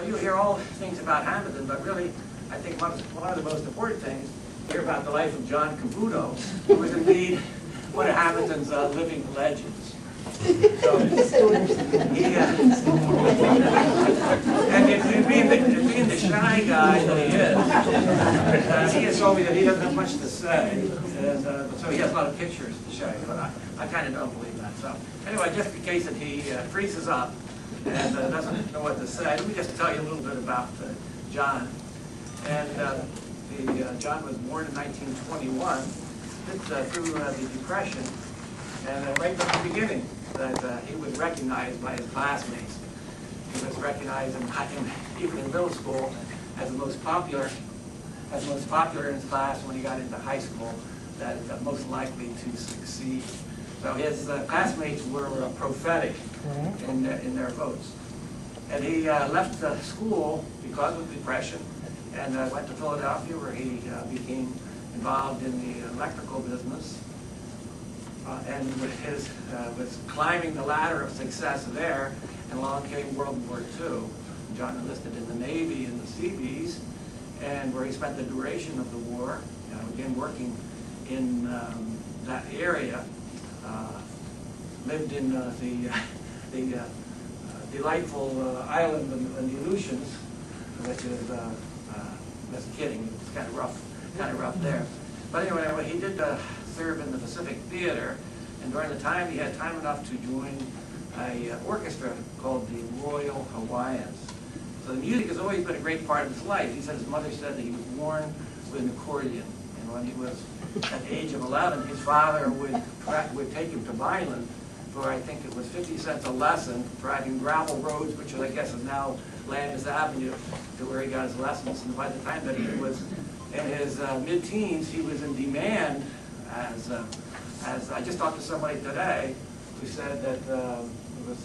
So you hear all things about Hammonton, but really, I think one of the most important things, hear about the life of John Cavuto, who was indeed one of Hammonton's living legends. So he, and in being the shy guy that he has told me that he doesn't have much to say, and, so he has a lot of pictures to show you, but I kind of don't believe that. So anyway, just in case that he freezes up and doesn't know what to say, let me just tell you a little bit about John. And John was born in 1921, through the Depression, and right from the beginning that he was recognized by his classmates. He was recognized even in middle school as the most popular in his class when he got into high school, that most likely to succeed. So his classmates were prophetic in their votes. And he left school because of the Depression and went to Philadelphia, where he became involved in the electrical business. And was climbing the ladder of success there, and along came World War II. John enlisted in the Navy and the Seabees, and where he spent the duration of the war, again working in that area. Lived in the delightful island of the Aleutians, which is just kidding. It's kind of rough there. But anyway, he did serve in the Pacific Theater, and during the time he had time enough to join a orchestra called the Royal Hawaiians. So the music has always been a great part of his life. He said his mother said that he was born with an accordion, and when he was at the age of 11, his father would take him to Vineland for, I think it was 50 cents a lesson, driving gravel roads, which I guess is now Landis Avenue, to where he got his lessons. And by the time that he was in his mid-teens, he was in demand as I just talked to somebody today who said that it was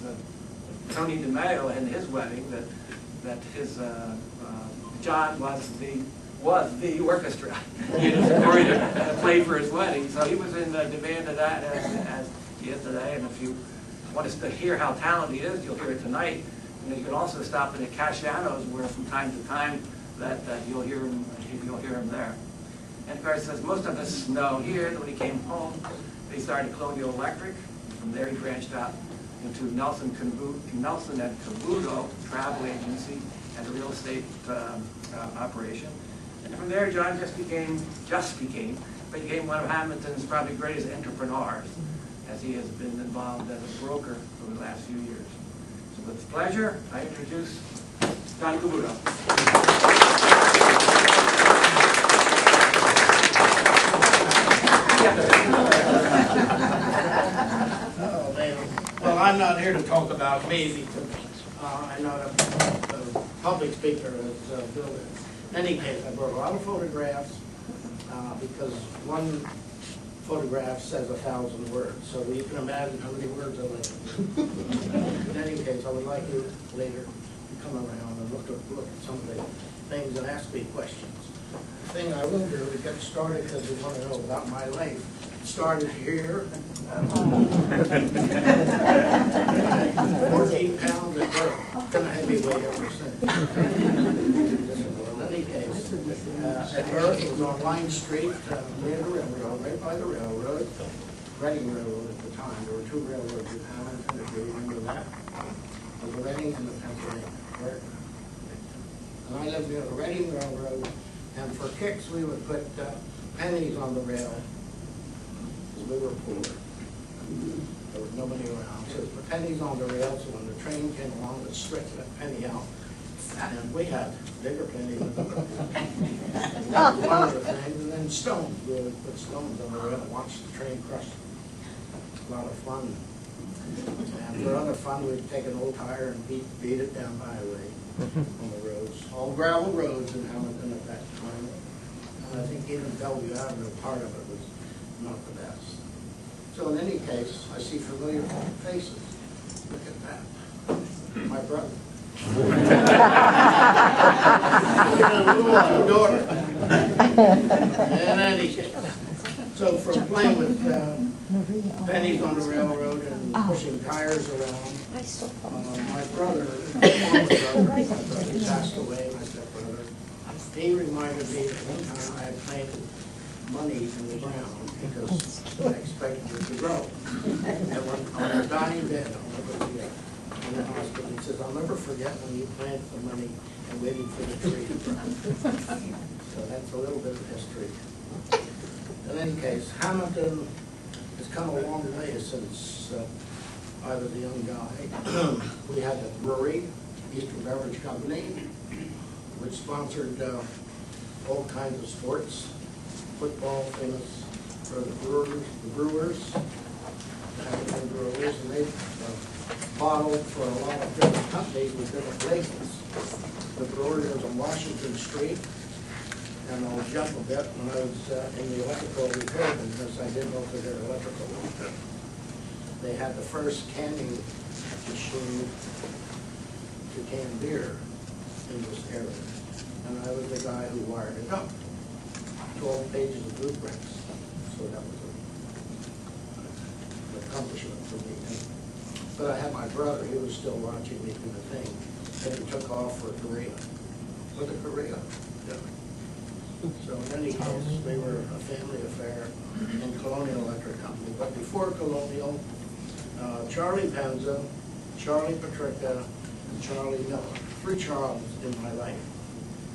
Tony DeMeo in his wedding that his John was the orchestra to play for his wedding. So he was in demand of that as he is today. And if you want us to hear how talented he is, you'll hear it tonight. And you can also stop in at Casciano's, where from time to time that you'll hear him there. And of course, as most of us know here, that when he came home, they started Colonial Electric. From there, he branched out into Nelson and Cavuto travel agency and a real estate operation. And from there, John became one of Hammonton's probably greatest entrepreneurs, as he has been involved as a broker for the last few years. So with pleasure, I introduce John Cavuto. Well, I'm not here to talk about me because I'm not a public speaker, as Bill is. In any case, I brought a lot of photographs because one photograph says 1,000 words, so you can imagine how many words are later. In any case, I would like you later to come around and look at some of the things and ask me questions. The thing I will do is get started because you want to know about my life. Started here, 14 pounds at birth, been a heavyweight ever since. In any case, at birth it was on Line Street, near the railroad, right by the railroad, Reading Railroad at the time. There were two railroads in Hammonton, if you remember that. The Reading and the Pennsylvania. And I lived near the Reading Railroad, and for kicks we would put pennies on the rail. We were poor. There was nobody around. So the pennies on the rail, so when the train came along, it stretched that penny out. And we had bigger pennies than that was one of the things. And then stones. We would put stones on the rail and watch the train crush. A lot of fun. And for other fun, we'd take an old tire and beat it down the highway on the roads. All gravel roads in Hammonton at that time. And I think even Bellevue Avenue, part of it was not the best. So in any case, I see familiar faces. Look at that. My brother. My daughter. In any case. So from playing with pennies on the railroad and pushing tires around. I still My brother, former brother, he passed away, my stepbrother. He reminded me that one time I had planted money in the ground because I expected it to grow. And when on a dying bed, I'll never forget, in the hospital, he says, I'll never forget when you planted the money and waited for the tree to grow. So that's a little bit of history. In any case, Hammonton has come a long way since I was a young guy. We had the brewery, Eastern Beverage Company, which sponsored all kinds of sports. Football, famous for the Brewers, Hammonton Brewers, and they bottled for a lot of different companies with different labels. The brewery was on Washington Street, and I'll jump a bit. When I was in the electrical repair business, I did most of their electrical work. They had the first canning machine to can beer in this area, and I was the guy who wired it up. 12 pages of blueprints, so that was an accomplishment for me. But I had my brother, he was still watching me do the thing, and he took off for Korea. With a Korea? Yeah. So in any case, we were a family affair in Colonial Electric Company. But before Colonial, Charlie Penza, Charlie Patrica, and Charlie Miller, 3 Charles in my life.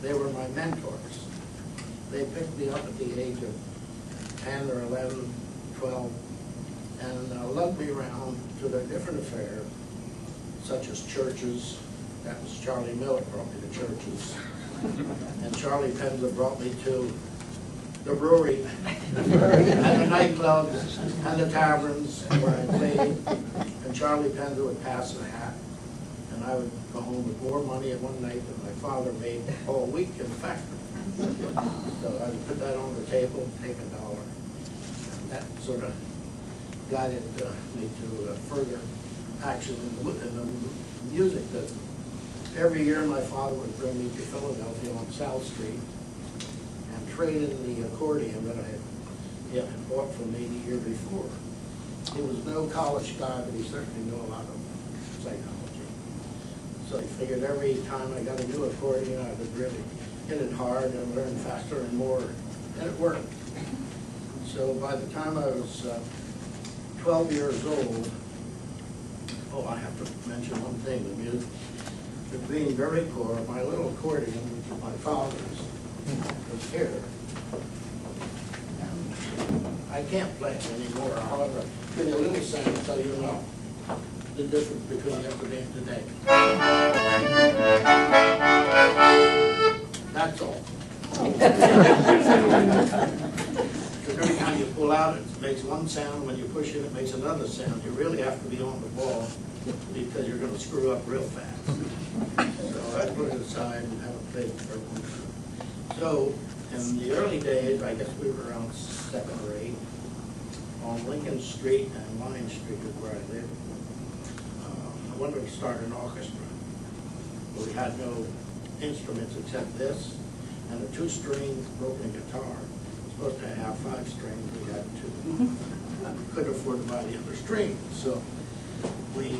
They were my mentors. They picked me up at the age of 10 or 11, 12, and lugged me around to their different affairs, such as churches. That was Charlie Miller brought me to churches. And Charlie Penza brought me to the brewery, and the nightclubs, and the taverns where I played. And Charlie Penza would pass a hat, and I would go home with more money in one night than my father made all week in the factory. So I would put that on the table, take $1. And that sort of guided me to further action in the music business. Every year my father would bring me to Philadelphia on South Street and trade in the accordion that he had bought from me the year before. He was no college guy, but he certainly knew a lot of psychology. So he figured every time I got a new accordion, I would really hit it hard and learn faster and more, and it worked. So by the time I was 12 years old, I have to mention one thing, the music. Being very poor, my little accordion, which is my father's, was here. And I can't play it anymore. However, give you a little sound so you know the difference between yesterday and today. That's all. Every time you pull out, it makes one sound. When you push it, it makes another sound. You really have to be on the ball because you're going to screw up real fast. So I put it aside and haven't played it for a while. So in the early days, I guess we were around 7 or 8, on Lincoln Street and Line Street is where I lived. I wanted to start an orchestra. But we had no instruments except this and a 2-string broken guitar. Supposed to have 5 strings, we had 2. I couldn't afford to buy the other strings, so we,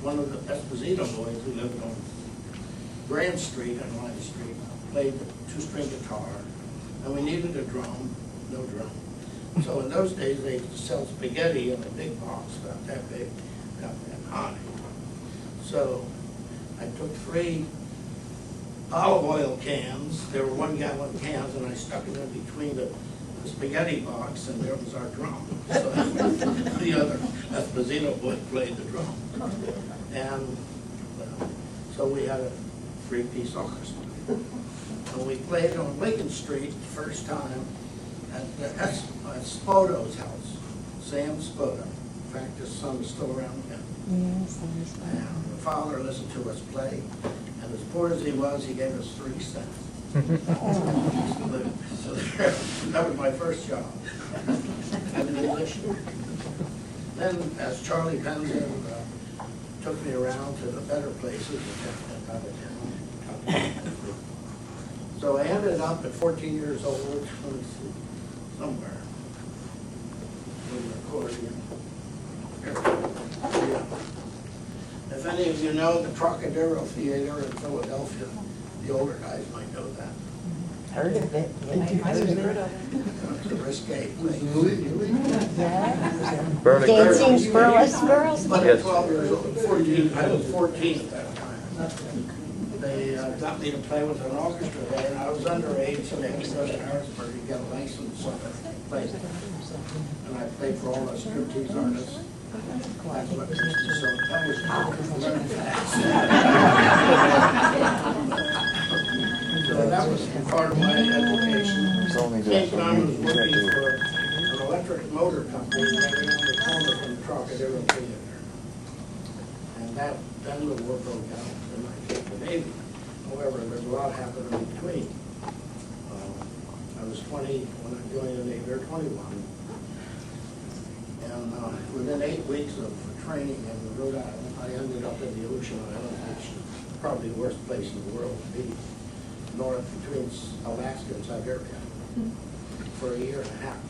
one of the Esposito boys who lived on Grand Street and Line Street played the 2-string guitar, and we needed a drum, no drum. So in those days they used to sell spaghetti in a big box, about that big, about that high. So I took 3 olive oil cans, they were 1-gallon cans, and I stuck them in between the spaghetti box, and there was our drum. So the other Esposito boy played the drum. And so we had a 3-piece orchestra. And we played on Lincoln Street the first time at Spodo's house, Sam Spodo. In fact, his son is still around now. Yes, And the father listened to us play, and as poor as he was, he gave us 3 cents. So that was my first job as a musician. Then, as Charlie Penza took me around to the better places out of town. So I ended up at 14 years old, let me see, somewhere. the accordion. Yeah. If any of you know the Trocadero Theater in Philadelphia, the older guys might know that. Heard of it. It's a risque place. Dancing burlesque girls? But at 12 years old, 14, I was 14 at that time. They got me to play with an orchestra there, and I was underage, so they had to go to Harrisburg to get a license to play. And I played for all the striptease artists. That's what this is, so that was learning fast. So that was part of my education. Same time I was working for an electric motor company right around the corner from the Trocadero Theater. And then the war broke out, and I came to the Navy. However, there's a lot happened in between. I was 20 when I joined the Navy, or 21. And within 8 weeks of training in Rhode Island, I ended up in the Aleutian Islands, which is probably the worst place in the world to be, north between Alaska and Siberia, for a year and a half.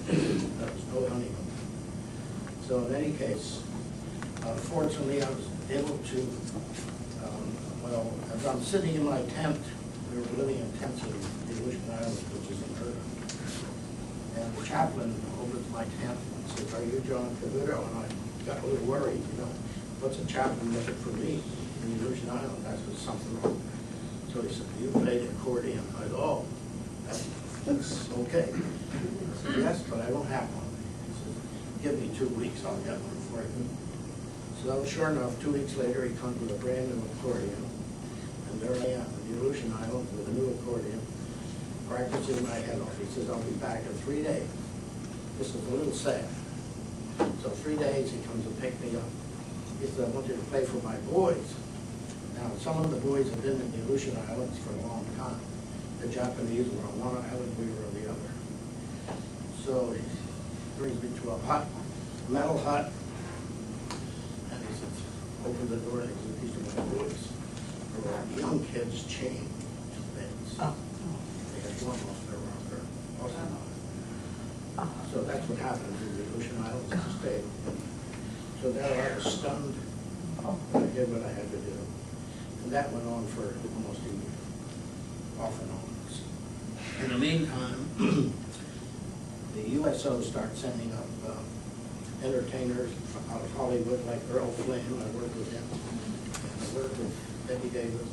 There was no honeymoon. So in any case, fortunately, I was able to, well, as I'm sitting in my tent, we were living in tents in the Aleutian Islands, which is unheard of. And the chaplain opened my tent and said, "Are you John Cavuto?" And I got a little worried, you know, what's a chaplain looking for me in the Aleutian Islands? That's something wrong. So he said, "You play the accordion." I said, "Oh, that's okay." I said, "Yes, but I don't have one." He said, "Give me 2 weeks, I'll get one for you." So sure enough, 2 weeks later, he comes with a brand new accordion. And there I am in the Aleutian Islands with a new accordion, practicing my head off. He says, "I'll be back in 3 days." This is a little sad. So 3 days, he comes and picks me up. He says, "I want you to play for my boys." Now, some of the boys have been in the Aleutian Islands for a long time. The Japanese were on one island, we were on the other. So he brings me to a hut, metal hut, and he says, "Open the door," and he says, "These are my boys." There were young kids chained to beds. They had one off their rocker, also not. So that's what happened in the Aleutian Islands to stay. So there I was stunned. I did what I had to do. And that went on for almost a year, off and on. In the meantime, the USO started sending up entertainers out of Hollywood, like Earl Flynn. I worked with him. And I worked with Debbie Davis,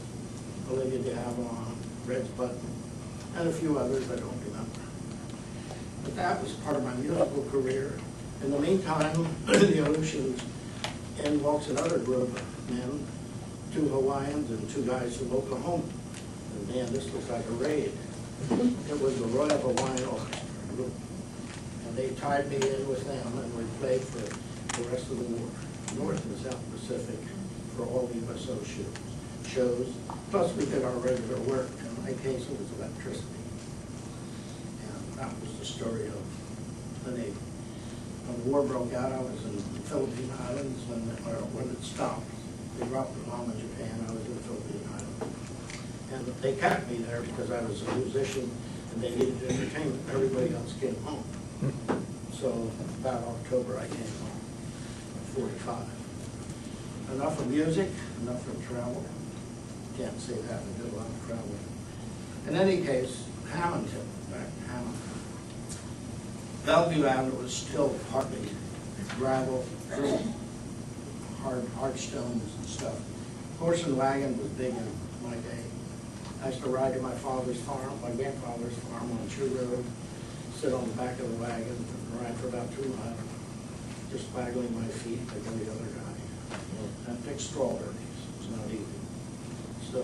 Olivia de Havilland, Reg Button, and a few others I don't remember. But that was part of my musical career. In the meantime, the Aleutians, in walks another group of men, 2 Hawaiians and 2 guys from Oklahoma. And man, this looks like a raid. It was the Royal Hawaiian Orchestra group. And they tied me in with them, and we played for the rest of the war, North and South Pacific, for all the USO shows. Plus we did our regular work. In my case, it was electricity. And that was the story of the Navy. When the war broke out, I was in the Philippine Islands when it stopped. They dropped the bomb in Japan. I was in the Philippine Islands. And they kept me there because I was a musician and they needed entertainment. Everybody else came home. So about October I came home, 45. Enough of music, enough of travel. Can't say that, I did a lot of traveling. In any case, Hammonton, back to Hammonton. Bellevue Avenue was still partly gravel, hard stones and stuff. Horse and wagon was big in my day. I used to ride to my father's farm, my grandfather's farm on Chew Road, sit on the back of the wagon and ride for about 2 miles, just waggling my feet like every other guy. And pick strawberries. It was not easy. So,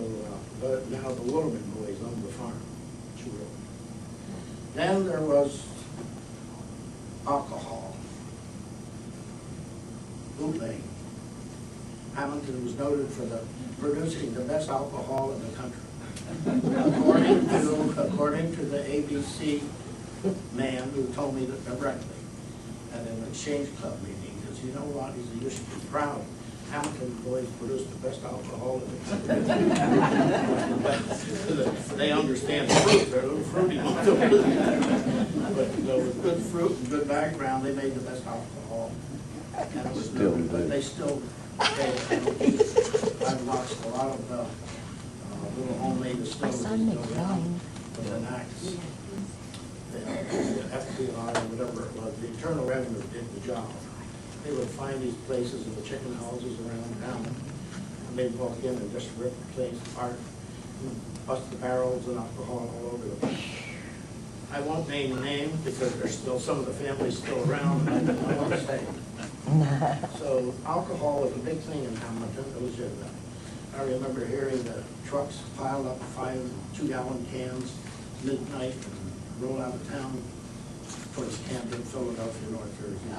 but now the Wilderman boys owned the farm, Chew Road. Then there was alcohol, bootlegging. Hammonton was noted for producing the best alcohol in the country. According to the ABC man who told me that directly at an exchange club meeting, because you know what, he said, "You should be proud. Hammonton boys produce the best alcohol in the country." They understand fruit, they're a little fruity. But So with good fruit and good background, they made the best alcohol. And it was Still good, but do. they still made I've watched a lot of little homemade My distilleries son go makes down wine. with an axe. The FBI or whatever it was, the Internal Revenue did the job. They would find these places in the chicken houses around town, and they'd walk in and just rip the place apart, and bust the barrels and alcohol all over the place. I won't name names because there's still, some of the families still around, and I don't want to say. So alcohol was a big thing in Hammonton. It was I remember hearing the trucks pile up 5 2-gallon cans midnight and roll out of town towards Camden, Philadelphia, North Jersey.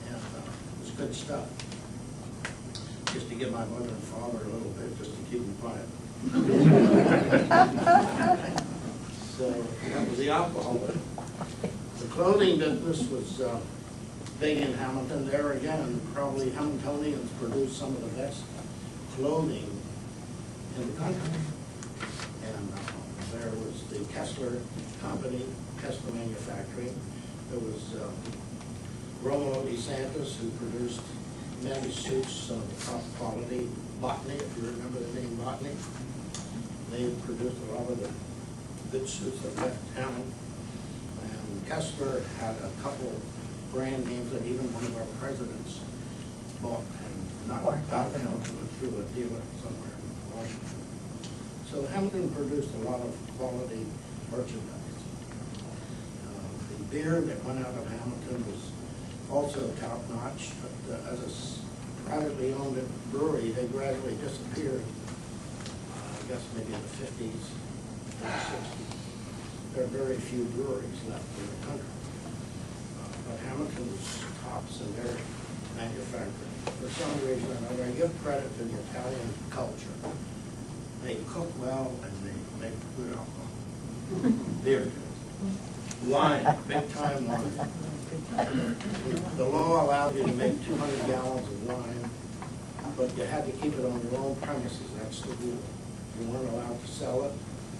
And it was good stuff. Just to give my mother and father a little bit, just to keep them quiet. So that was the alcohol. The clothing business was big in Hammonton. There again, probably Hammontonians produced some of the best clothing in the country. And there was the Kessler Company, Kessler Manufacturing. There was Romo DeSantis, who produced many suits of top quality. Botany, if you remember the name Botany. They produced a lot of the good suits that left town. And Kessler had a couple brand names that even one of our presidents bought and not out through a dealer somewhere in Washington. So Hammonton produced a lot of quality merchandise. The beer that went out of Hammonton was also top-notch, but as a privately owned brewery, they gradually disappeared, I guess maybe in the 50s and 60s. There are very few breweries left in the country. But Hammonton was tops in their manufacturing. For some reason or another, I give credit to the Italian culture. They cook well and they make good alcohol. Beer. Wine, big time wine. The law allowed you to make 200 gallons of wine, but you had to keep it on your own premises. That's the rule. You weren't allowed to sell it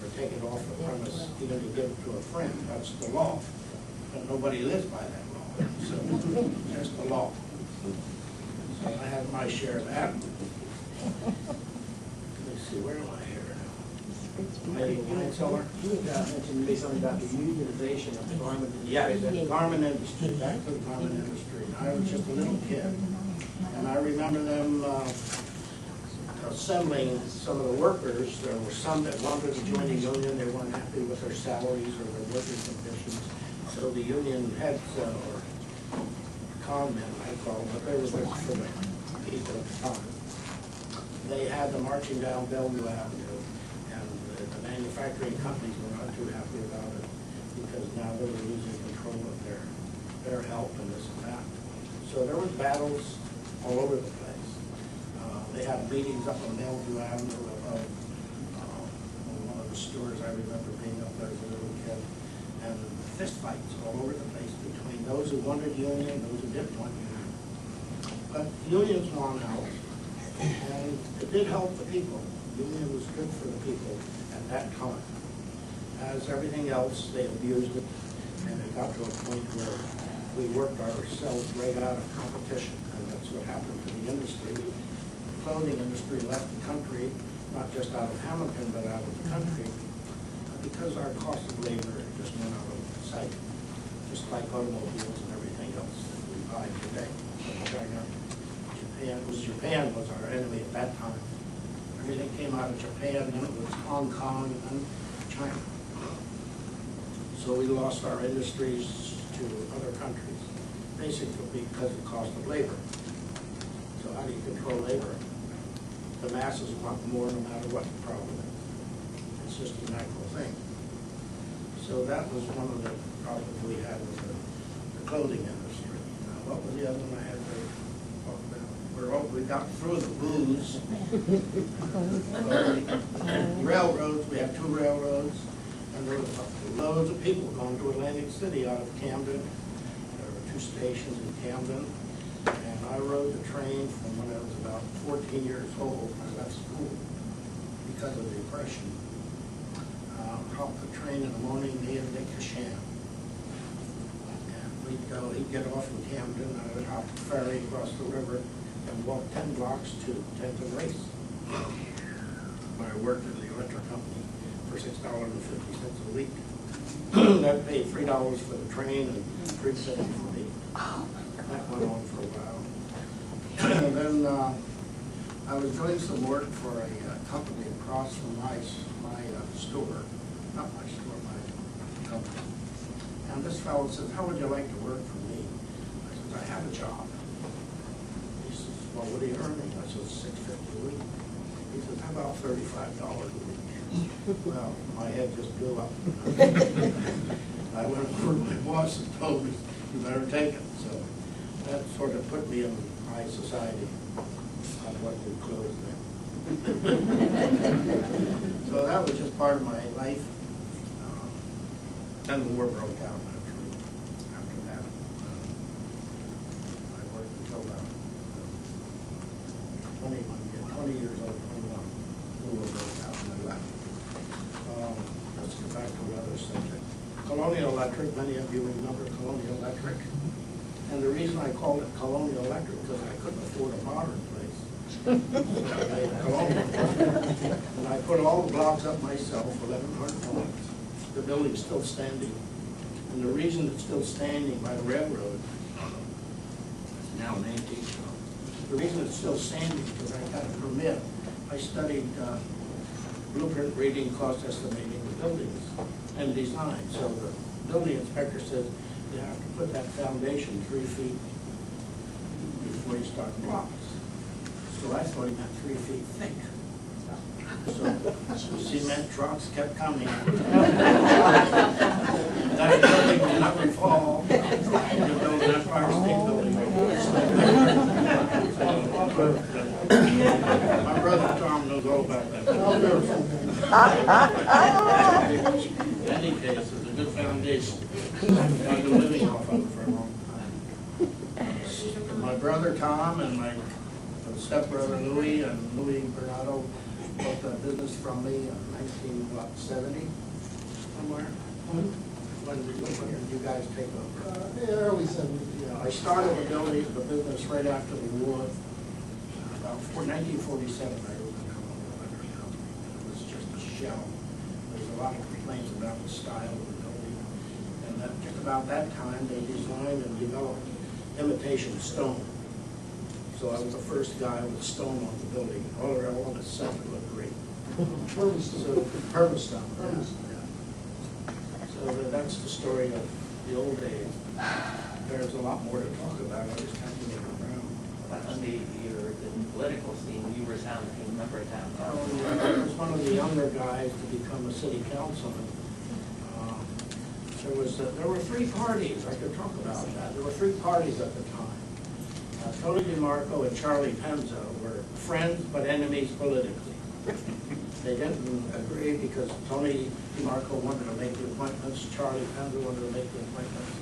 or take it off the premise, even to give it to a friend. That's the law. But nobody lives by that law. So that's the law. So I had my share of that. Let me see, where am I here now? Maybe wine cellar? Yeah, mentioned maybe something about the unionization of the garment industry. Yeah, the garment industry, back to the garment industry. I was just a little kid, and I remember them assembling some of the workers. There were some that wanted to join the union. They weren't happy with their salaries or their working conditions. So the union heads, or con men, I call them, but they were good for the people at the time. They had them marching down Bellevue Avenue, and the manufacturing companies were not too happy about it because now they were losing control of their health and this and that. So there was battles all over the place. They had meetings up on Bellevue Avenue above one of the stores. I remember being up there as a little kid, and fist fights all over the place between those who wanted union and those who didn't want union. But unions won out, and it did help the people. Union was good for the people at that time. As everything else, they abused it, and it got to a point where we worked ourselves right out of competition, and that's what happened to the industry. The clothing industry left the country, not just out of Hammonton, but out of the country, because our cost of labor just went out of sight, just like automobiles and everything else that we buy today from China. Japan was our enemy at that time. Everything came out of Japan, then it was Hong Kong, and China. So we lost our industries to other countries, basically because of the cost of labor. So how do you control labor? The masses want more no matter what the problem is. It's just a natural thing. So that was one of the problems we had with the clothing industry. What was the other one I had to talk about? We got through the booze. Railroads, we have 2 railroads, and there was loads of people going to Atlantic City out of Camden. There were 2 stations in Camden, and I rode the train from when I was about 14 years old. I left school because of the Depression. Hopped the train in the morning, me and Nick Cashan. get off in Hammonton, I would hop the ferry across the river and walk 10 blocks to 10th and Race. I worked in the electric company for $6.50 a week. That paid $3 for the train and $3.50 for me. That went on for a while. And then I was doing some work for a company across from my store, not my store, my company. And this fellow says, "How would you like to work for me?" I said, "I have a job." He says, "Well, what are you earning?" I said, $6.50 a week. He says, "How about $35 a week?" Well, my head just blew up. I went over to my boss and told me, "You better take it." So that sort of put me in high society on what we closed there. So that was just part of my life. Then the war broke out after that. I worked until about 20 years old, 21. The war broke out and I left. Let's get back to another subject. Colonial Electric, many of you remember Colonial Electric. And the reason I called it Colonial Electric because I couldn't afford a modern place. I made Colonial. And I put all the blocks up myself, 1,100 blocks. The building's still standing. And the reason it's still standing by the railroad, it's now an antique shop. The reason it's still standing is because I got a permit. I studied blueprint reading, cost estimating the buildings and design. So the building inspector says you have to put that foundation 3 feet before you start the blocks. So I thought he meant 3 feet thick. So cement trucks kept coming. That building will never fall. The building, Empire State Building. My brother Tom knows all about that. In any case, it's a good foundation. I've been living off of it for a long time. My brother Tom and my stepbrother Louis and Louis Bernardo bought that business from me in 1970, somewhere. When did you guys take over? Early 70s. Yeah, I started the business right after the war. About 1947, I opened a electric company. It was just a shell. There's a lot of complaints about the style of the building. And that, just about that time, they designed and developed imitation stone. So I was the first guy with stone on the building. All the elements set to look great. Purpose stone. Yeah. So that's the story of the old days. There's a lot more to talk about. I just can't get around. You're in the political scene, you were a member of town I council. was one of the younger guys to become a city councilman. There were 3 parties. I could talk about that. There were 3 parties at the time. Tony DeMarco and Charlie Penzo were friends but enemies politically. They didn't agree because Tony DeMarco wanted to make the appointments, Charlie Penzo wanted to make the appointments,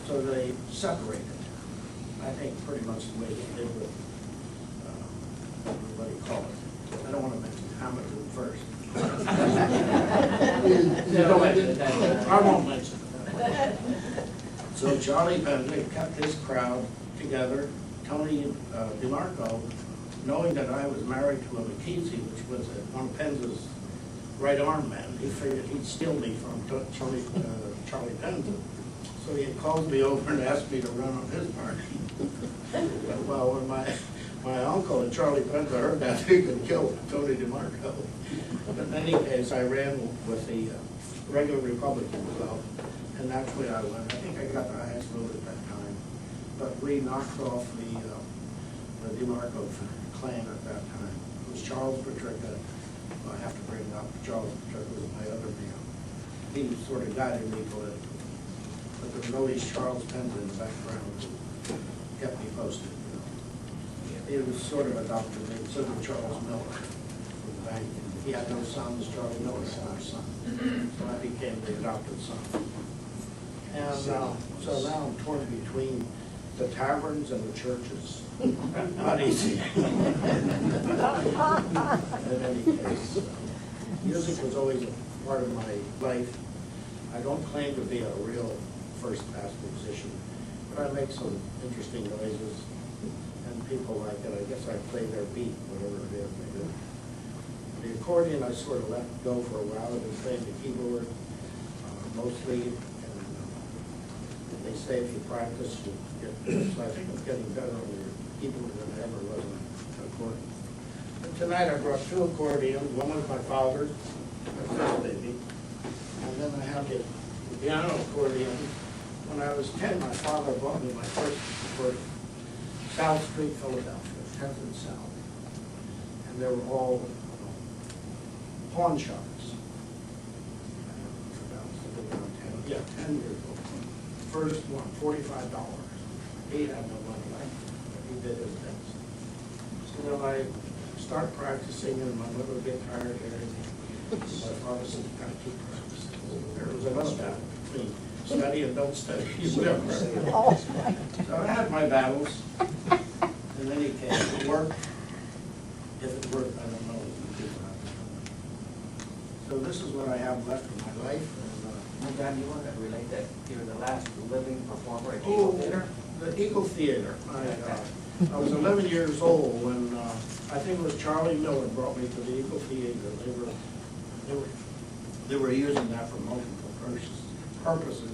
so they separated. I think pretty much the way they did with, what do you call it? I don't want to mention Hammonton first. I won't mention it. So Charlie Penzo kept his crowd together. Tony DeMarco, knowing that I was married to a McKeesey, which was one of Penz's right arm man, he figured he'd steal me from Charlie Penzo. So he called me over and asked me to run on his party. Well, when my uncle and Charlie Penzo heard that, he could kill Tony DeMarco. But in any case, I ran with the regular Republican club, and that's where I went. I think I got the highest vote at that time. But we knocked off the DeMarco clan at that time. It was Charles Patrica. I have to bring up Charles Patrica was my other man. He sort of guided me politically. But there was always Charles Penza in the background who kept me posted. He was sort of adopted me, so did Charles Miller from the bank. He had no sons, Charlie Miller had no son. So I became the adopted son. And so now I'm torn between the taverns and the churches. Not easy. In any case, music was always a part of my life. I don't claim to be a real first-class musician, But I make some interesting noises, and people like it. I guess I play their beat, whatever it is they do. The accordion I sort of let go for a while. I've been playing the keyboard mostly, and they say if you practice, you get. So I think I'm getting better on your keyboard than I ever was on accordion. And tonight I brought two accordions. One was my father's, my first baby, and then I have the piano accordion. When I was 10, my father bought me my first accordion, South Street, Philadelphia, 10th and South, and they were all pawn shops. Yeah, 10 years old. First one, $45. He had no money, but he did his best. So then I start practicing, and my mother would get tired of hearing me. My father said, "You gotta keep practicing." There was another battle between study and don't study. Oh, my. So I had my battles, and then he came. It worked. If it worked, I don't know. So this is what I have left of my life. And, John, you want to relate that you're the last living performer at Eagle Theater? the Eagle Theater. I was 11 years old when I think it was Charlie Miller brought me to the Eagle Theater. They were using that for multiple purposes,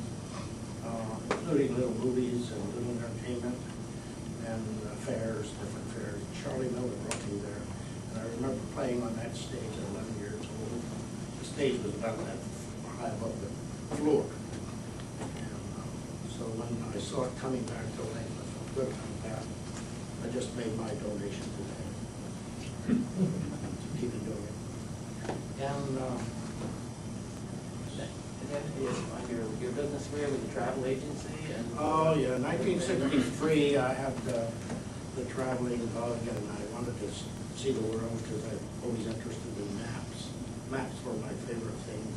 including little movies and little entertainment and fairs, different fairs. Charlie Miller brought me there, and I remember playing on that stage at 11 years old. The stage was about that high above the floor. And so when I saw it coming back to life, I felt good about that. I just made my donation today to keep it doing it. And your business career with the travel agency and. oh yeah, 1963 I had the traveling bug, and I wanted to see the world because I'm always interested in maps. Maps were my favorite things.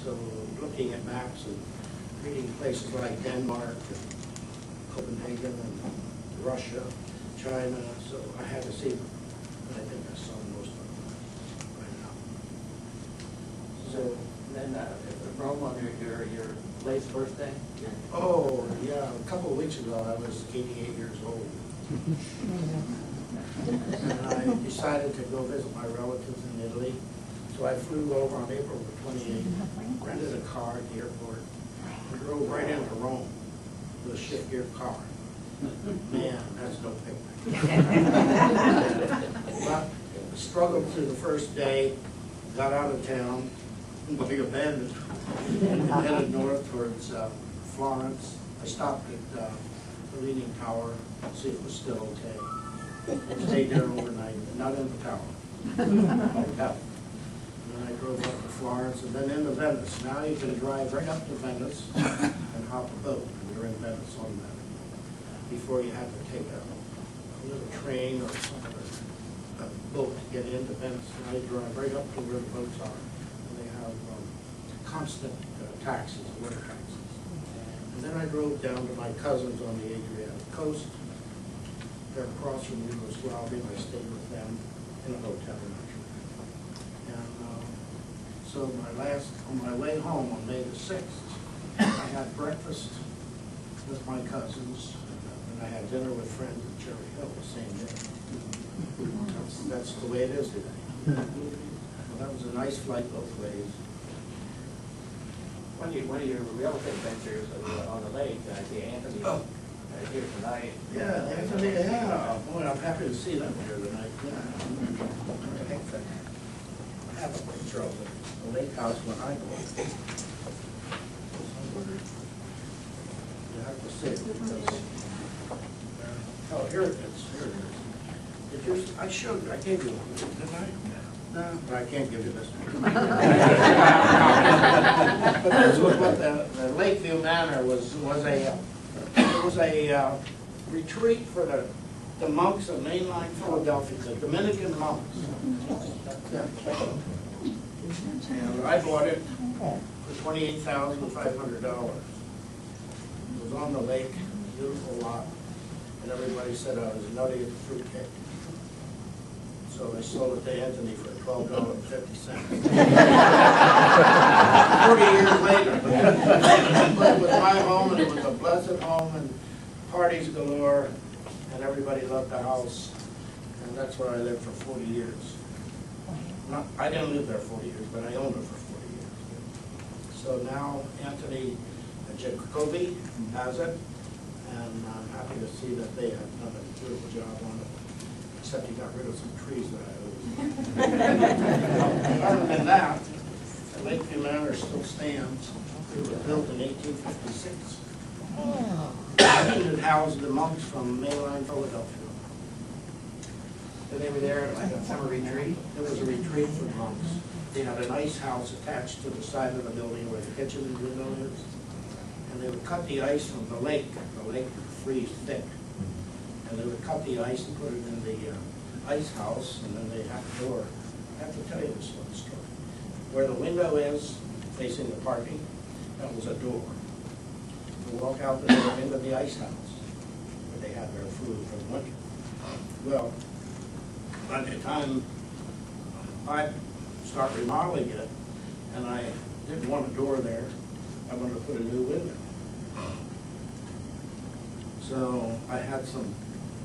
So looking at maps and reading places like Denmark and Copenhagen and Russia, China, so I had to see them. And I think I saw most of them right now. So Then Rome on your late birthday? oh, yeah, a couple of weeks ago, I was 88 years old. And I decided to go visit my relatives in Italy. So I flew over on April the 28th, rented a car at the airport, and drove right into Rome with a shift-gear car. Man, that's no picnic. But struggled through the first day, got out of town, being abandoned, and headed north towards Florence. I stopped at the Leaning Tower, see if it was still okay. Stayed there overnight, not in the tower. Hotel. And then I drove up to Florence and then into Venice. Now you can drive right up to Venice and hop a boat. You're in Venice on that. Before you had to take a little train or some other boat to get into Venice. Now you drive right up to where the boats are. They have constant taxis, water taxis. And then I drove down to my cousins on the Adriatic coast. They're across from Yugoslavia, and I stayed with them in a hotel actually. And so on my way home on May the 6th, I had breakfast with my cousins, and I had dinner with friends in Cherry Hill the same day. That's the way it is today. Well, that was a nice flight both ways. One of your real estate ventures on the lake, the Anthony, here tonight. Yeah, Anthony, yeah. Boy, I'm happy to see them here tonight. Yeah. I have a picture of the lake house when I go. You have to see it because, oh, here it is. Here it is. Did you? I showed you. I gave you one, didn't I? No, but I can't give you this one. But this was what the Lakeview Manor was a retreat for the monks of mainline Philadelphia, the Dominican monks. And I bought it for $28,500. It was on the lake, beautiful lot, and everybody said I was nutty as a fruitcake. So I sold it to Anthony for $12.50. 40 years later, but it was my home, and it was a blessed home, and parties galore, and everybody loved the house, and that's where I lived for 40 years. I didn't live there 40 years, but I owned it for 40 years. So now Anthony Jacoby has it, and I'm happy to see that they have done a beautiful job on it, except he got rid of some trees that I owed. Other than that, the Lakeview Manor still stands. It was built in 1856. It housed the monks from mainline Philadelphia. So they were there at like a summer retreat? It was a retreat for monks. They had an ice house attached to the side of the building where the kitchen and window is. And they would cut the ice from the lake. The lake would freeze thick. And they would cut the ice and put it in the ice house, and then they had a door. I have to tell you this little story. Where the window is, facing the parking, that was a door. You walk out the door into the ice house, where they had their food for the winter. Well, by the time I start remodeling it, and I didn't want a door there, I wanted to put a new window. So I had some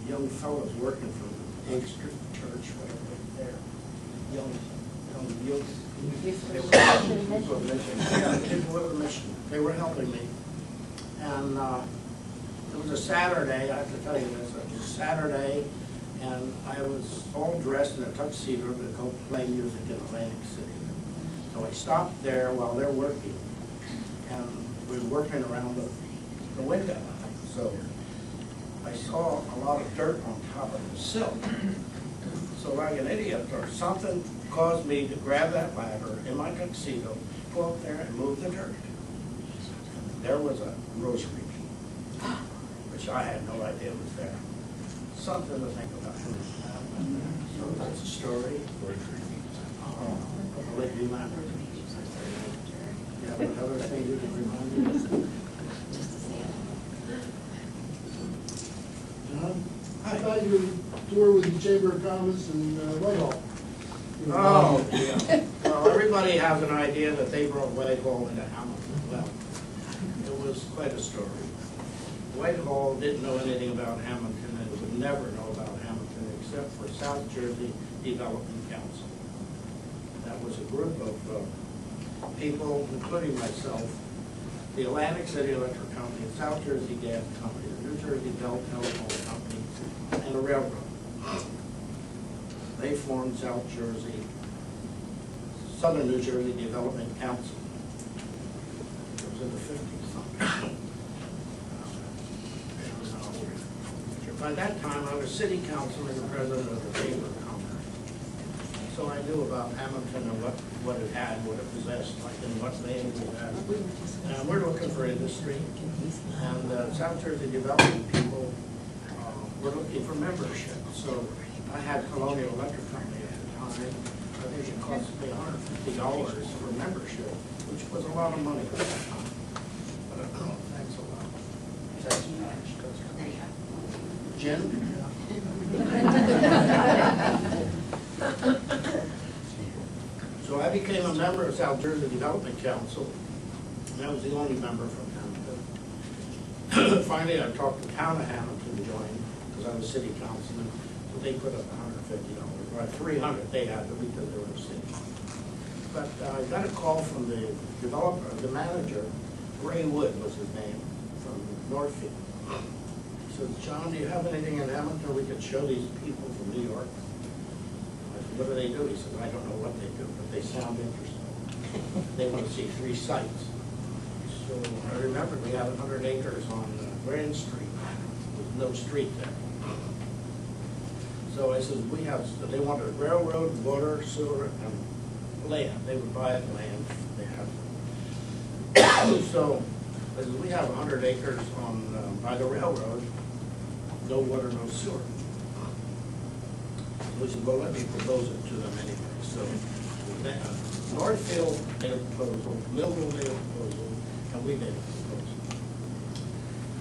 young fellows working from the 8th Street Church, whatever, there. Young youth. They were people of mission. Yeah, people of the mission. They were helping me. And it was a Saturday, I have to tell you this, it was a Saturday, and I was all dressed in a tuxedo to go play music in Atlantic City. So I stopped there while they're working, and we were working around the window. So I saw a lot of dirt on top of the sill. So like an idiot or something caused me to grab that ladder in my tuxedo, go up there and move the dirt. There was a rosary, which I had no idea was there. Something to think about. So that's a story. Of the Lakeview Manor. You have another thing you can remind me of? I thought you would tour with the Chamber of Commerce and Whitehall. Oh, yeah. Well, everybody has an idea that they brought Whitehall into Hammonton. Well, it was quite a story. Whitehall didn't know anything about Hammonton and would never know about Hammonton except for South Jersey Development Council. That was a group of people, including myself, the Atlantic City Electric Company, the South Jersey Gas Company, the New Jersey Bell Telephone Company, and the railroad. They formed South Jersey, Southern New Jersey Development Council. It was in the 50s. By that time, I was city councilman and president of the Chamber of Commerce. So I knew about Hammonton and what it had, what it possessed, like in what land we had. And we're looking for industry. And South Jersey Development people were looking for membership. So I had Colonial Electric Company at the time. I think it cost me $150 for membership, which was a lot of money at that time. But thanks a lot. Jen? So I became a member of South Jersey Development Council, and I was the only member from Hammonton. Finally, I talked to the town of Hammonton to join, because I was city councilman, so they put up $150, or $300 they had, but because they were a city. But I got a call from the developer, the manager, Ray Wood was his name, from Northfield. He said, John, do you have anything in Hammonton we could show these people from New York? I said, what do they do? He said, I don't know what they do, but they sound interesting. They want to see 3 sites. So I remember we had 100 acres on Grand Street with no street there. So I said, they wanted railroad, water, sewer, and land. They would buy it land. They have. So I said, we have 100 acres on by the railroad, no water, no sewer. We said, well, let me propose it to them anyway. So Northfield made a proposal, Millville made a proposal, and we made a proposal.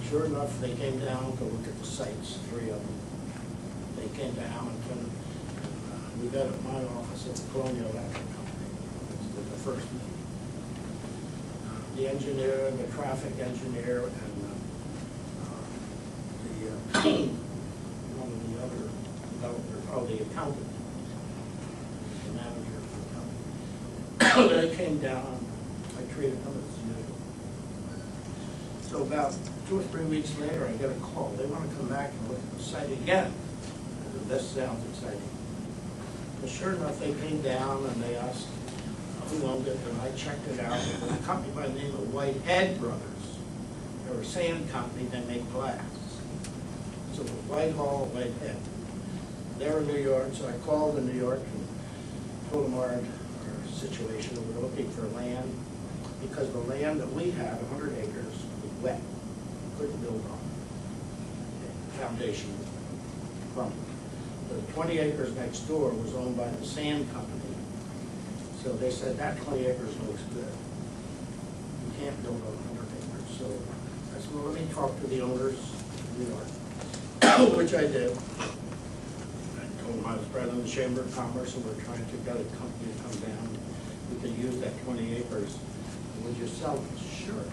Sure enough, they came down to look at the sites, 3 of them. They came to Hammonton, and we got at my office at the Colonial Electric Company. This was the first meeting. The engineer, the traffic engineer, and the one of the other developers, the accountant, the manager for the company. They came down, I treated them as usual. So about 2 or 3 weeks later, I get a call. They want to come back and look at the site again. This sounds exciting. But sure enough, they came down and they asked who owned it, and I checked it out. It was a company by the name of Whitehead Brothers. They're a sand company that make glass. So it was Whitehall, Whitehead. They're in New York, so I called in New York and told them our situation. We were looking for land because the land that we had, 100 acres, was wet. Couldn't build on it. Foundation crumbled. The 20 acres next door was owned by the sand company. So they said, that 20 acres looks good. You can't build on 100 acres. So I said, well, let me talk to the owners of New York, which I did. I told them I was president of the Chamber of Commerce and we're trying to get a company to come down. We could use that 20 acres. Would you sell it? Sure.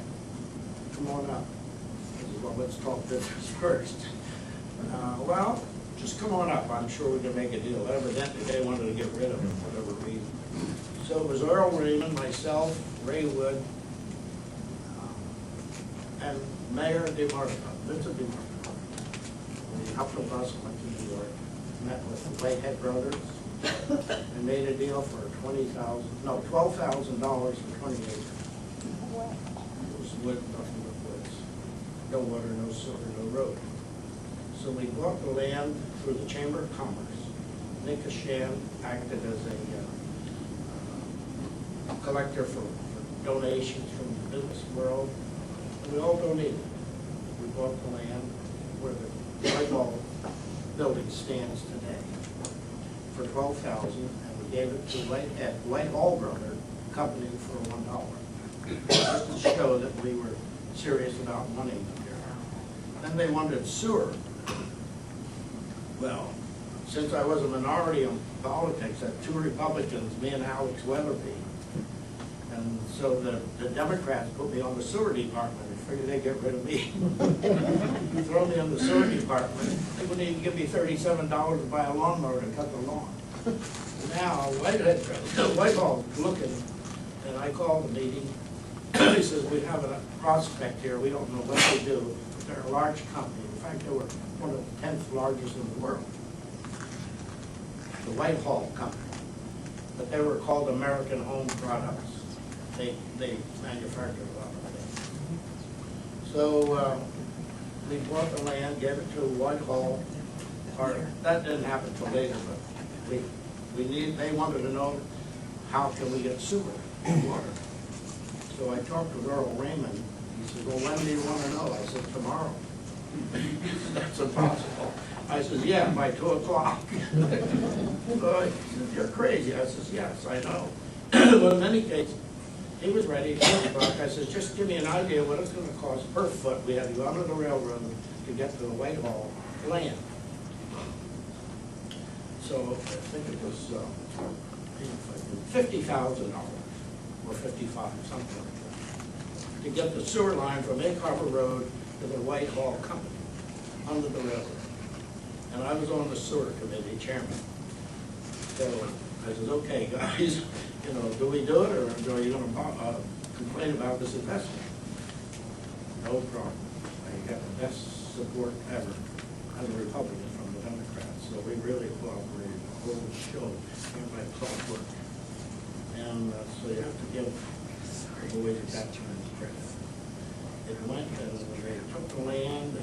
Come on up. I said, well, let's talk business first. Well, just come on up. I'm sure we can make a deal. Evidently, they wanted to get rid of it for whatever reason. So it was Earl Raymond, myself, Ray Wood, and Mayor DeMarco, Vincent DeMarco. We hopped on a bus and went to New York, met with the Whitehead Brothers, and made a deal for $12,000 for 20 acres. It was wood, nothing but woods. No water, no sewer, no road. So we bought the land through the Chamber of Commerce. Nick Ashan acted as a collector for donations from the business world. And we all donated. We bought the land where the Whitehall building stands today for $12,000, and we gave it to Whitehall Brother Company for $1. Just to show that we were serious about money here. Then they wanted sewer. Well, since I was a minority in politics, I had 2 Republicans, me and Alex Weatherby. And so the Democrats put me on the sewer department. I figured they'd get rid of me. Throw me on the sewer department. They wouldn't even give me $37 to buy a lawnmower to cut the lawn. Now, Whitehall's looking, and I called the meeting. He says, we have a prospect here. We don't know what they do. But they're a large company. In fact, they were one of the 10th largest in the world. The Whitehall Company. But they were called American Home Products. They manufactured a lot of things. So we bought the land, gave it to Whitehall. That didn't happen until later, but they wanted to know how can we get sewer and water. So I talked with Earl Raymond. He said, well, when do you want to know? I said, tomorrow. That's impossible. I said, yeah, by 2 o'clock. So he said, you're crazy. I said, yes, I know. But in any case, he was ready at 2 o'clock. I said, just give me an idea what it's going to cost per foot. We had to go under the railroad to get to the Whitehall land. So I think it was $50,000 or $55,000, something like that, to get the sewer line from Egg Harbor Road to the Whitehall Company under the railroad. And I was on the sewer committee, chairman. So I said, okay, guys, do we do it, or are you going to complain about this investment? No problem. I got the best support ever as a Republican from the Democrats. So we really cooperated. The whole show came by clockwork. And so you have to give the boys at that time credit. It went, and they took the land.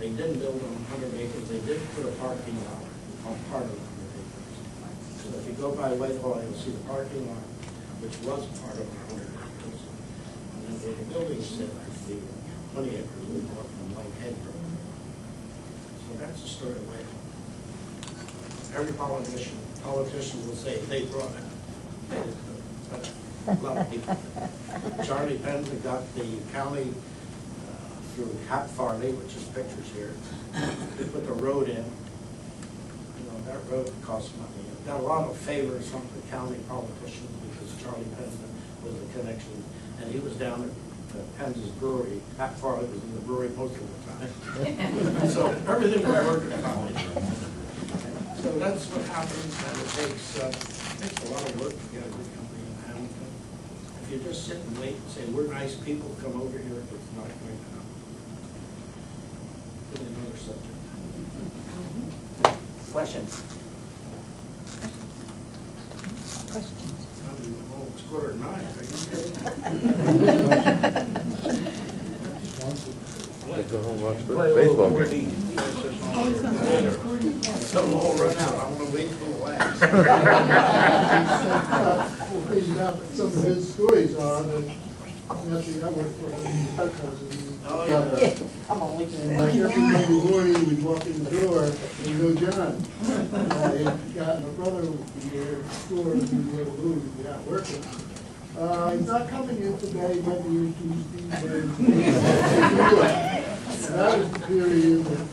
They didn't build on 100 acres. They did put a parking lot on part of 100 acres. So if you go by Whitehall, you'll see the parking lot, which was part of 100 acres. And then where the building sit, the 20 acres we bought from Whitehead. So that's the story of Whitehall. Every politician will say they brought it. They didn't do it, but a lot of people. Charlie Penza got the county through Cap Farley, which is pictures here. They put the road in. That road cost money. It got a lot of favors from the county politicians because Charlie Penza was the connection, and he was down at Penz's brewery. That father was in the brewery most of the time. So everything was working fine. So that's what happens, and it takes a lot of work to get a good company in Hammonton. If you just sit and wait and say, we're nice people, come over here, it's not going to happen. Then another subject. Questions? Oh, it's 8:45. Are you kidding? Go home and watch the baseball game. Some will run out, I want to wait till the last. Some of his stories are that, actually, I worked for him. Oh, yeah. And like every Monday morning, we'd walk in the door, and you go, John. He'd gotten a brother here at the store, and he was able to be out working. He's not coming in today, he might be here Tuesday, Wednesday. And that was the period that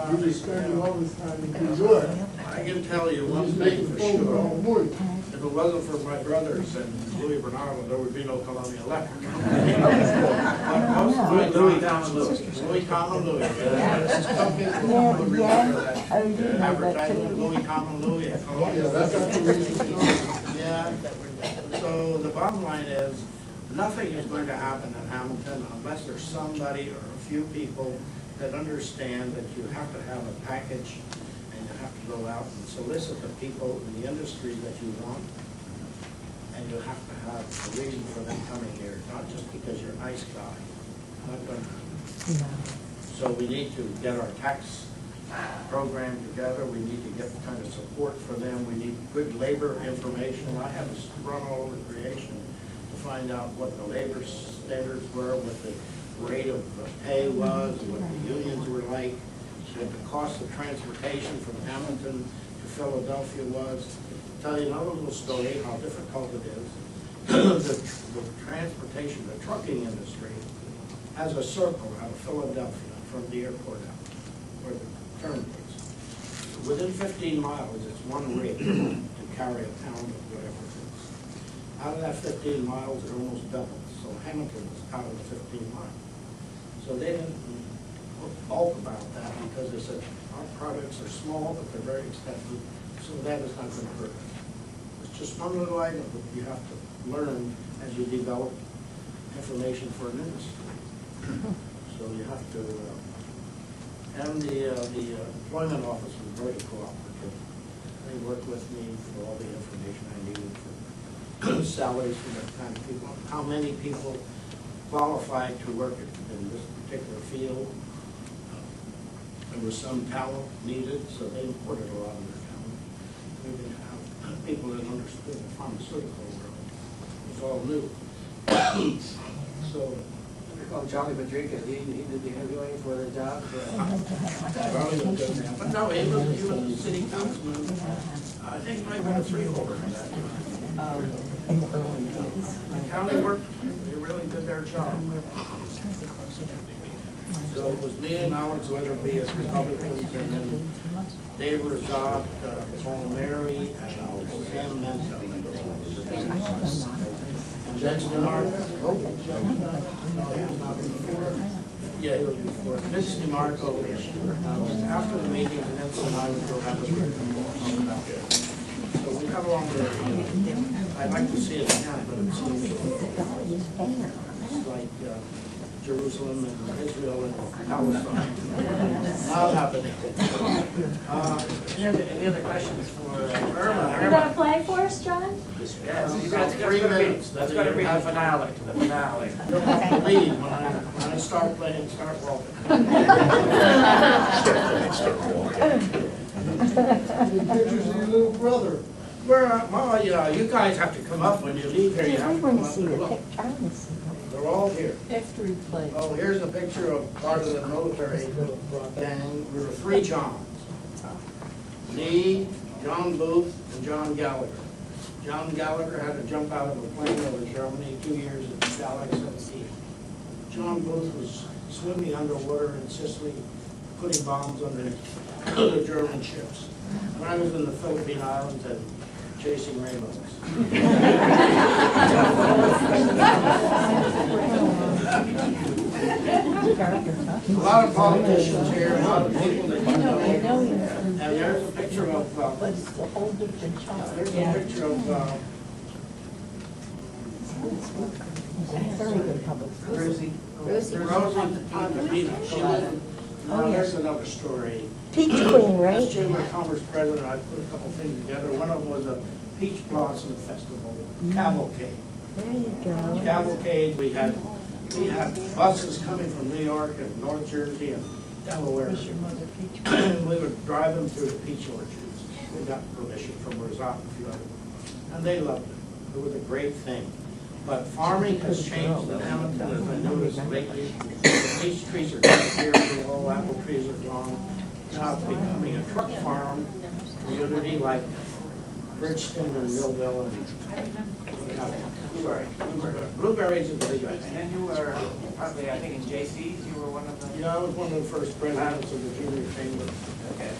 he was spending all his time in New York. I can tell you He one was thing making for phone calls all sure. morning. If it wasn't for my brothers and Louis Bernard, there would be no Columbia Electric. Louis, Tom, and Louis. Louis, Tom, and Louis. This company would remember that advertising, Louis, Tom, and Louis. Yeah, that's not the reason. Yeah, so the bottom line is, nothing is going to happen in Hammonton unless there's somebody or a few people that understand that you have to have a package and you have to go out and solicit the people in the industry that you want. And you have to have a reason for them coming here, not just because you're a nice guy. Not gonna happen. So we need to get our tax program together, we need to get the kind of support for them, we need good labor information. I had to run all over creation to find out what the labor standards were, what the rate of pay was, what the unions were like, what the cost of transportation from Hammonton to Philadelphia was. Tell you another little story, how difficult it is. The transportation, the trucking industry has a circle out of Philadelphia from the airport out, where the turnpikes. Within 15 miles, it's one rate to carry a pound of whatever it is. Out of that 15 miles, it almost doubles. So Hammonton was out of the 15 miles. So they didn't bulk about that because they said, our products are small, but they're very expensive, so that is not going to hurt us. It's just one little item that you have to learn as you develop information for an industry. So you have to, and the employment office was very cooperative. They worked with me for all the information I needed for salaries for that kind of people, how many people qualified to work in this particular field. There was some talent needed, so they imported a lot of their talent. We didn't have people that understood the pharmaceutical world. It was all new. So, Oh, Charlie Madriga, he did the interviewing for the job. but no, he was a city councilman. I think he might have been a freeholder for that. The county worked, they really did their job. So it was me and Alex Weatherby as Republicans, and then Dave Razak, Paul Mary, and Sam Menzel. And Vince DeMarco. Yeah, he was before. Vince DeMarco, after the meeting, Vince and I would go have a drink and talk about it. So we got along with I'd like to see it again, but it seems it's like Jerusalem and Israel and Palestine. Not happening. Any other questions for Irma? You got a play for us, John? Yes, About 3 minutes. That's going to be the finale, the finale. You don't have to leave when I start playing, start walking. Any pictures of your little brother? Well, yeah, you guys have to come up when you leave here. You I have to want come to up see and the look. picture. I want to see They're all here. after he played. Oh, here's a picture of part of the military gang. We were 3 Johns. Me, John Booth, and John Gallagher. John Gallagher had to jump out of a plane over Germany 2 years at Gallagher 17. John Booth was swimming underwater in Sicily, putting bombs under the German ships. When I was in the Philippine Islands and chasing rainbows. A lot of politicians here, a lot of people that you know. I know you. And there's a picture of, But it's a whole different child. there's a picture of, Very good public. Rosie. Rosie Cavuto. She lived, now there's another story. Peach Queen, As right? Chamber of Commerce president, I put a couple things together. One of them was a Peach Blossom Festival, Cavalcade. There you go. Cavalcade, we had buses coming from New York and North Jersey and Delaware. We would drive them through the peach orchards. We got permission from Rosat and a few others. And they loved it. It was a great thing. But farming has changed in Hammonton, as I noticed lately. The peach trees are disappearing, all apple trees are gone. Now it's becoming a truck farm community like Bridgeton and Millville and blueberries is the big And thing. then you were probably, I think in JC's, you were one of the. Yeah, I was one of the first presidents of the junior chamber. Okay.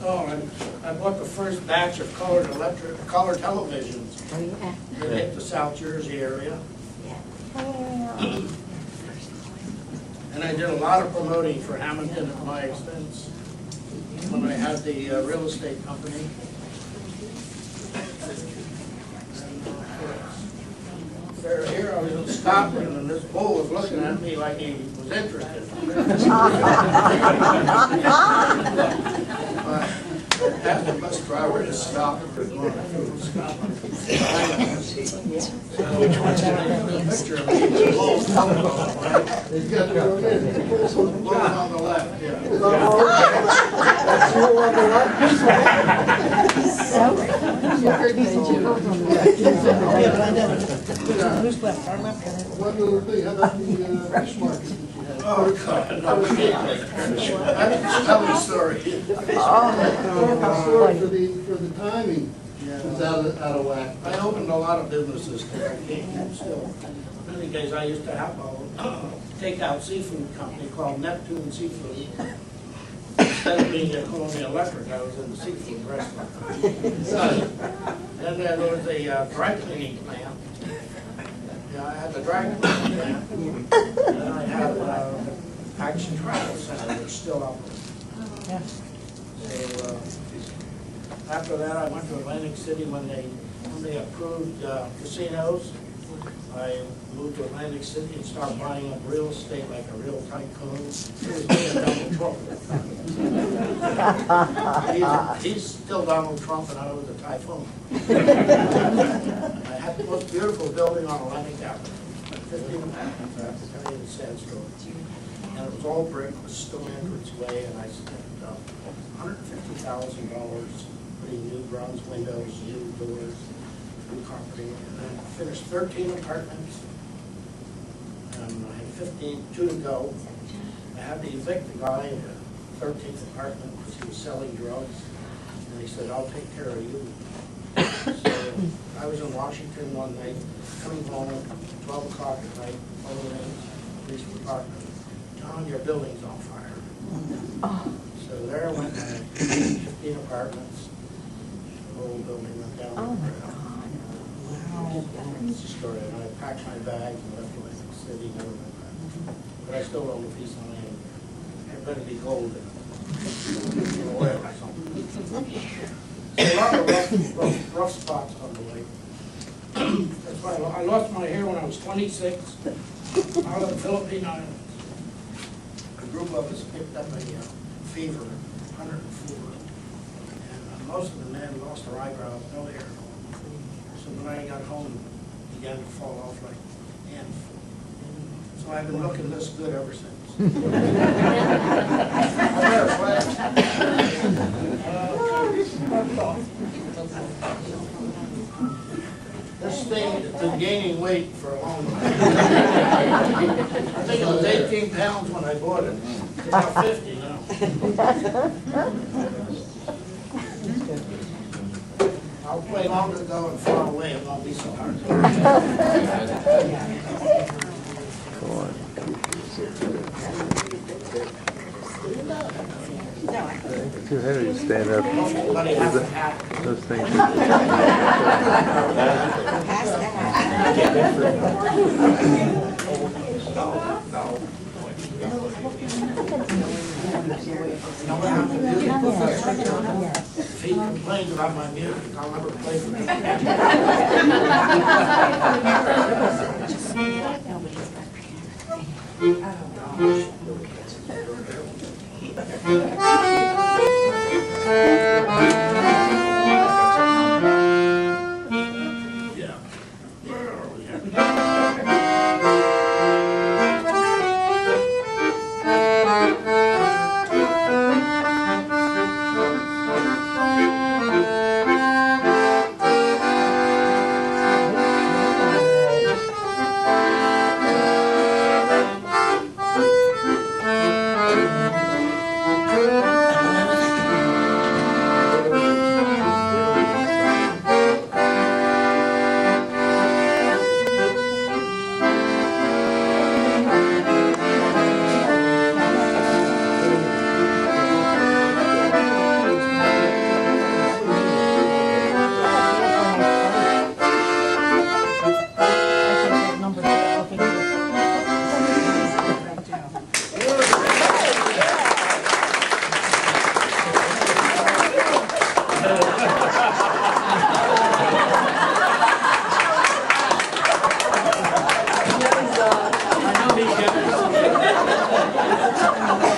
Oh, I bought the first batch of color televisions. Oh, yeah. That hit the South Jersey area. Oh, And I did a lot of promoting for Hammonton at my expense when I had the real estate company. They're here, I was in Scotland, and this bull was looking at me like he was interested. I asked the bus driver to stop for going through Scotland. Which one's the picture of me? The bull's telephone, right? He's got to go in. The bull's on the left, yeah. That's you on the left. Who's left? Our left. One little thing, how about the fish market that you had? Oh, God, no, we can't take pictures. I didn't tell the story. The story for the timing was out of whack. I opened a lot of businesses because I can't still. In any case, I used to have a takeout seafood company called Neptune Seafood. Instead of being at Columbia Electric, I was in the seafood restaurant. Then there was a dry cleaning plant. Yeah, I had the dry cleaning plant. And I had Action Travel Center, which still operates. So after that, I went to Atlantic City when they approved casinos. I moved to Atlantic City and started buying up real estate like a real tycoon. It was me and Donald Trump. He's still Donald Trump and I was a typhoon. I had the most beautiful building on Atlantic Avenue, 15 apartments, in sandstone. And it was all brick with stone entrance way, and I spent $150,000 putting new bronze windows, new doors, new carpeting, and then finished 13 apartments. And I had 2 to go. I had to evict the guy in the 13th apartment because he was selling drugs. And he said, "I'll take care of you." So I was in Washington one night, coming home, 12 o'clock at night, phone rings, police department. "John, your building's on fire." So there I went, I had 15 apartments, the whole building went down. Oh, my God. That's the story, and I packed my bags and left Atlantic City, never went back. But I still own a piece of land. It better be gold and oil or something. So a lot of rough spots on the way. That's why I lost my hair when I was 26, out of the Philippine Islands. A group of us picked up a fever, 104. And most of the men lost their eyebrows, no hair. So when I got home, it began to fall off like ants. So I've been looking this good ever since. This thing has been gaining weight for a long time. I think it was 18 pounds when I bought it. It's about 50 now. I'll play long ago and far away, it won't be so hard. Too heavy to stand up. Everybody has a hat. Those things. Pass that. If he complains about my music, I'll never play for him. Yeah. Where are we at?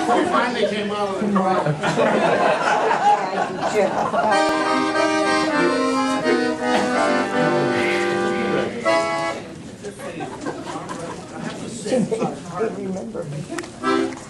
We finally came out of the crowd. Remember me.